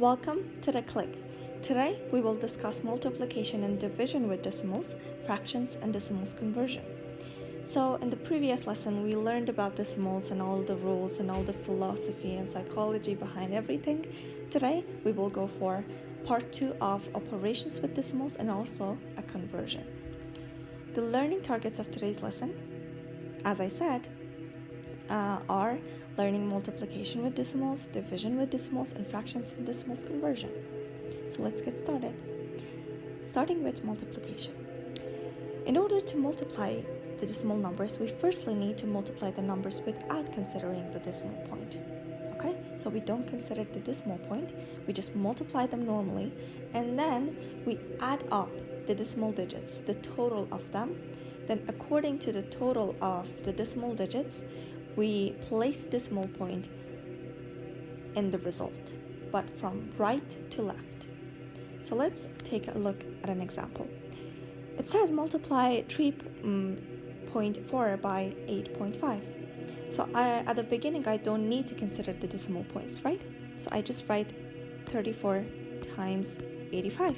Welcome to The Click. Today we will discuss multiplication and division with decimals, fractions, and decimals conversion. So in the previous lesson we learned about decimals and all the rules and all the philosophy and psychology behind everything. Today we will go for part 2 of operations with decimals and also a conversion. The learning targets of today's lesson, as I said, are learning multiplication with decimals, division with decimals, and fractions and decimals conversion. So let's get started. Starting with multiplication. In order to multiply the decimal numbers, we firstly need to multiply the numbers without considering the decimal point. Okay, so we don't consider the decimal point, we just multiply them normally, and then we add up the decimal digits, the total of them. Then according to the total of the decimal digits, we place the decimal point in the result, but from right to left. So let's take a look at an example. It says multiply 3.4 by 8.5. So at the beginning, I don't need to consider the decimal points, right? So I just write 34 times 85.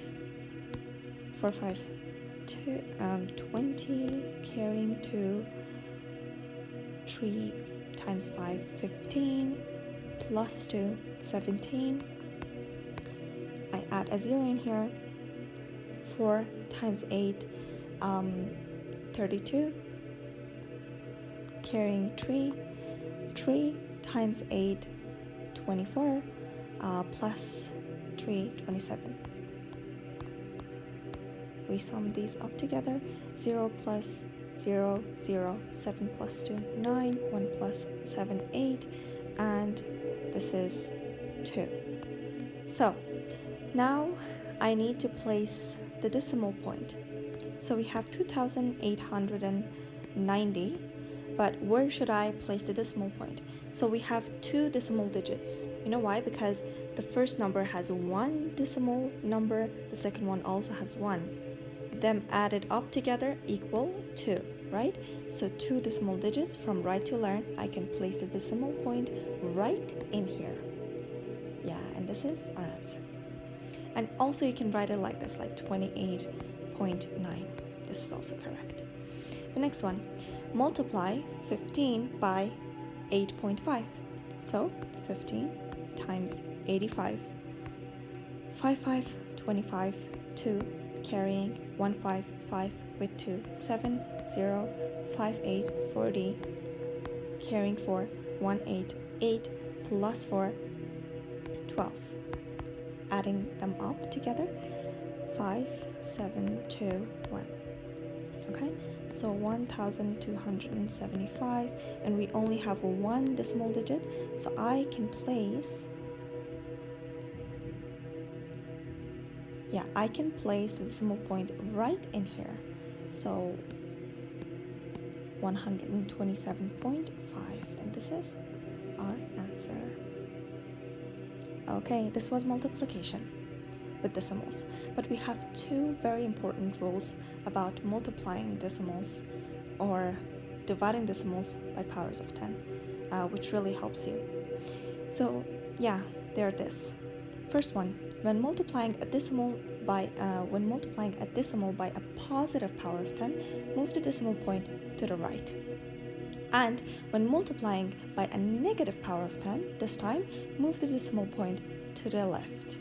4, 5, 20, carrying 2, 3 times 5, 15, plus 2, 17. I add a 0 in here. 4 times 8, 32. Carrying 3, 3 times 8, 24, plus 3, 27. We sum these up together. 0 plus 0, 0, 7 plus 2, 9, 1 plus 7, 8, and this is 2. So now I need to place the decimal point. So we have 2,890, but where should I place the decimal point? So we have two decimal digits. You know why? Because the first number has one decimal number, the second one also has one. Them added up together equal 2, right? So 2 decimal digits from right to left, I can place the decimal point right in here. Yeah, and this is our answer. And also you can write it like this, like 28.9. This is also correct. The next one, multiply 15 by 8.5. So 15 times 85. 5, 5, 25, 2, carrying 1, 5, 5 with 2, 7, 0, 5, 8, 40, carrying 4, 1, 8, 8 plus 4, 12. Adding them up together, 5, 7, 2, 1. Okay, so 1,275, and we only have one decimal digit, so I can place the decimal point right in here. So 127.5, and this is our answer. Okay, this was multiplication with decimals, but we have two very important rules about multiplying decimals or dividing decimals by powers of 10, which really helps you. So yeah, they're this. First one, when multiplying a decimal by a positive power of 10, move the decimal point to the right. And when multiplying by a negative power of 10, this time, move the decimal point to the left.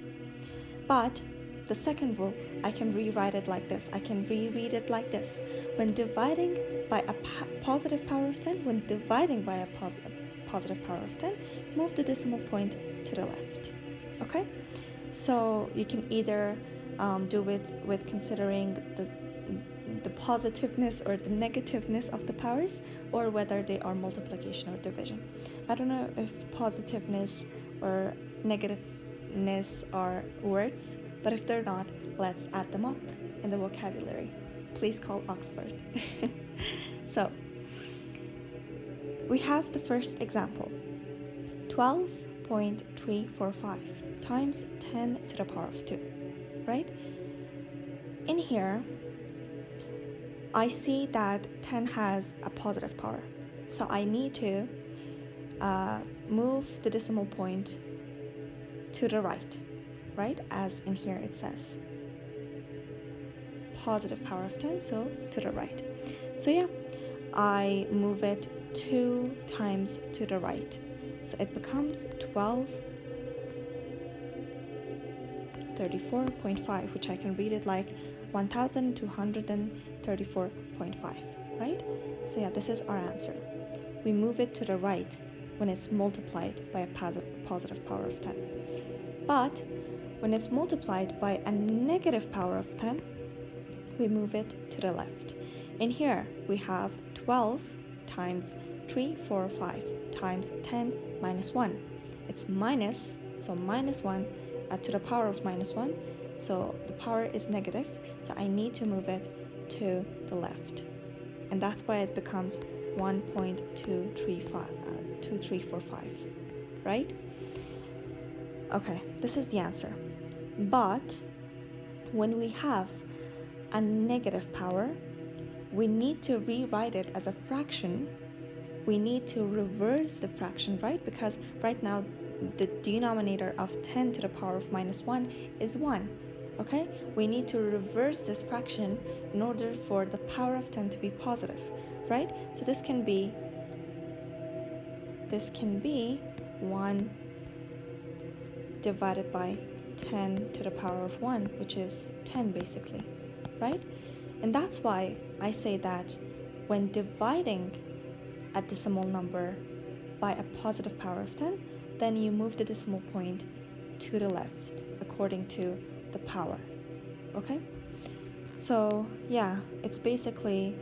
But the second rule, I can rewrite it like this. I can reread it like this. When dividing by a positive power of 10, positive power of 10, move the decimal point to the left. Okay? So you can either do it with considering the positiveness or the negativeness of the powers, or whether they are multiplication or division. I don't know if positiveness or negativeness are words, but if they're not, let's add them up in the vocabulary. Please call Oxford. So we have the first example, 12.345 times 10 to the power of 2, right? In here, I see that 10 has a positive power, so I need to move the decimal point to the right. right? As in here it says positive power of 10, so to the right. So yeah, I move it 2 times to the right. So it becomes 1234.5, which I can read it like 1234.5, right? So yeah, this is our answer. We move it to the right when it's multiplied by a positive power of 10. But when it's multiplied by a negative power of 10, we move it to the left. In here, we have 12 times 3, 4, 5 times 10 minus 1. It's minus, so minus 1 to the power of minus 1. So the power is negative, so I need to move it to the left. And that's why it becomes 1.2345, right? Okay, this is the answer. But when we have a negative power, we need to rewrite it as a fraction. We need to reverse the fraction, right? Because right now the denominator of 10 to the power of minus 1 is 1. Okay? We need to reverse this fraction in order for the power of 10 to be positive, right? So this can be 1 divided by 10 to the power of 1, which is 10 basically, right? And that's why I say that when dividing a decimal number by a positive power of 10, then you move the decimal point to the left according to the power, okay? So yeah, it's basically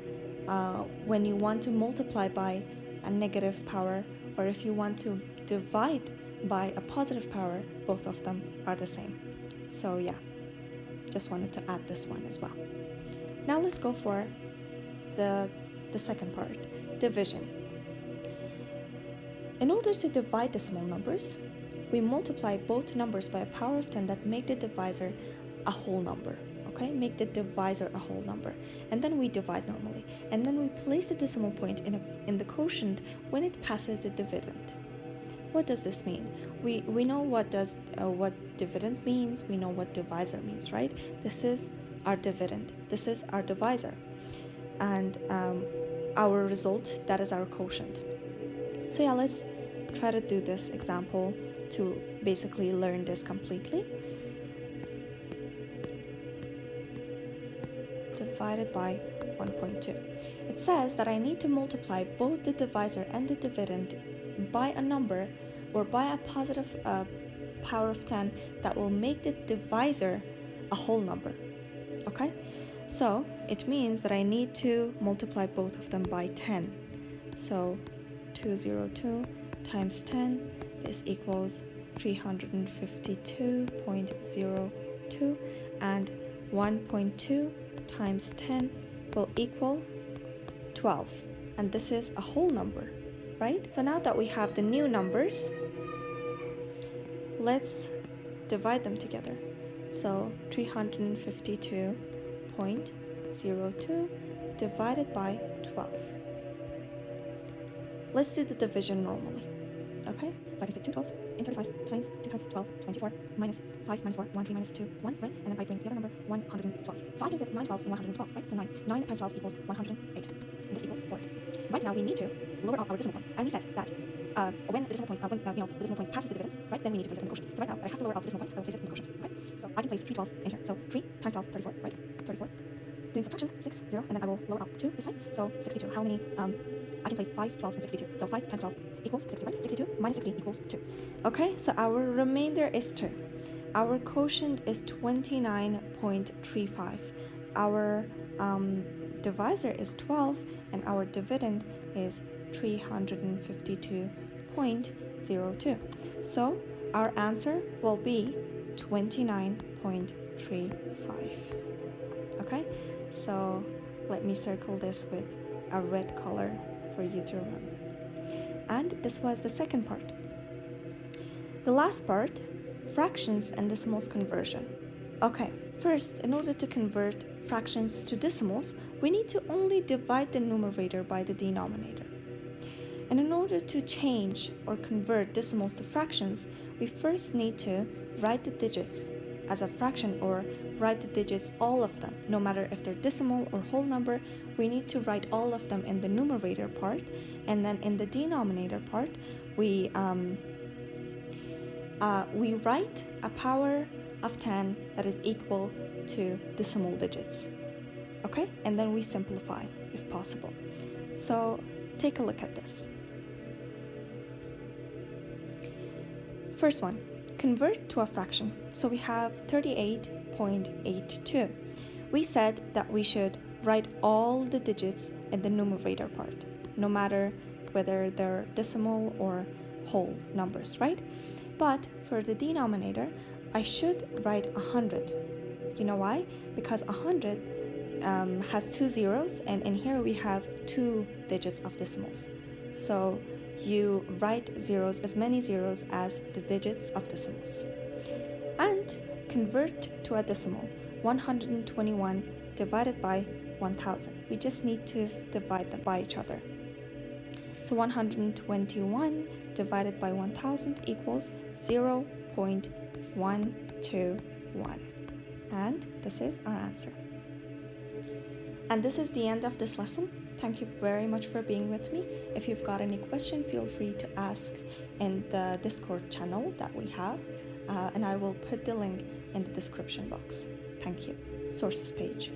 when you want to multiply by a negative power, or if you want to divide by a positive power, both of them are the same. So yeah, just wanted to add this one as well. Now let's go for the second part, division. In order to divide decimal numbers, we multiply both numbers by a power of 10 that make the divisor a whole number. Okay, make the divisor a whole number, and then we divide normally, and then we place the decimal point in the quotient when it passes the dividend. What does this mean? We know what dividend means. We know what divisor means, right? This is our dividend. This is our divisor, and our result, that is our quotient. So yeah, let's try to do this example to basically learn this completely. Divided by 1.2. It says that I need to multiply both the divisor and the dividend by a number or by a positive power of 10 that will make the divisor a whole number. Okay? So it means that I need to multiply both of them by 10. So 202 times 10, this equals 352.02, and 1.2 times 10 will equal 12, and this is a whole number, right? So now that we have the new numbers, let's divide them together. So 352.02 divided by 12. Let's do the division normally. Okay, so I can fit 2 12s in 35 times 2 times 12, 24, minus 5 minus 4, 1, 3 minus 2, 1, right? And then I bring the other number, 112. So I can fit 9 12s in 112, right? So 9 times 12 equals 108, and this equals 4. Right now we need to lower out our decimal point, and we said that when the decimal point, the decimal point passes the dividend, right? Then we need to place it in the quotient. So right now, I have to lower out the decimal point. I will place it in the quotient. Okay, so I can place 3 12s in here. So 3 times 12, 34, right? 34. Doing subtraction, 6, 0, and then I will lower out 2 this time. So 62. How many? I can place 5 12s in 62. So 5 times 12 equals 60, right? 62 minus 60 equals 2. Okay, so our remainder is 2. Our quotient is 29.35. Our divisor is 12, and our dividend is 352.02. So our answer will be 29.35. Okay, so let me circle this with a red color for you to remember. And this was the second part. The last part, fractions and decimals conversion. Okay, first, in order to convert fractions to decimals, we need to only divide the numerator by the denominator. And in order to change or convert decimals to fractions, we first need to write the digits as a fraction or write the digits, all of them, no matter if they're decimal or whole number, we need to write all of them in the numerator part, and then in the denominator part, we write a power of 10 that is equal to decimal digits. Okay, and then we simplify if possible. So take a look at this. First one, convert to a fraction. So we have 38.82. We said that we should write all the digits in the numerator part, no matter whether they're decimal or whole numbers, right? But for the denominator, I should write 100. You know why? Because 100 has 2 zeros, and in here we have 2 digits of decimals. So you write zeros, as many zeros as the digits of decimals. And convert to a decimal. 121 divided by 1000. We just need to divide them by each other. So 121 divided by 1000 equals 0.121. And this is our answer. And this is the end of this lesson. Thank you very much for being with me. If you've got any question, feel free to ask in the Discord channel that we have, and I will put the link in the description box. Thank you. Sources page.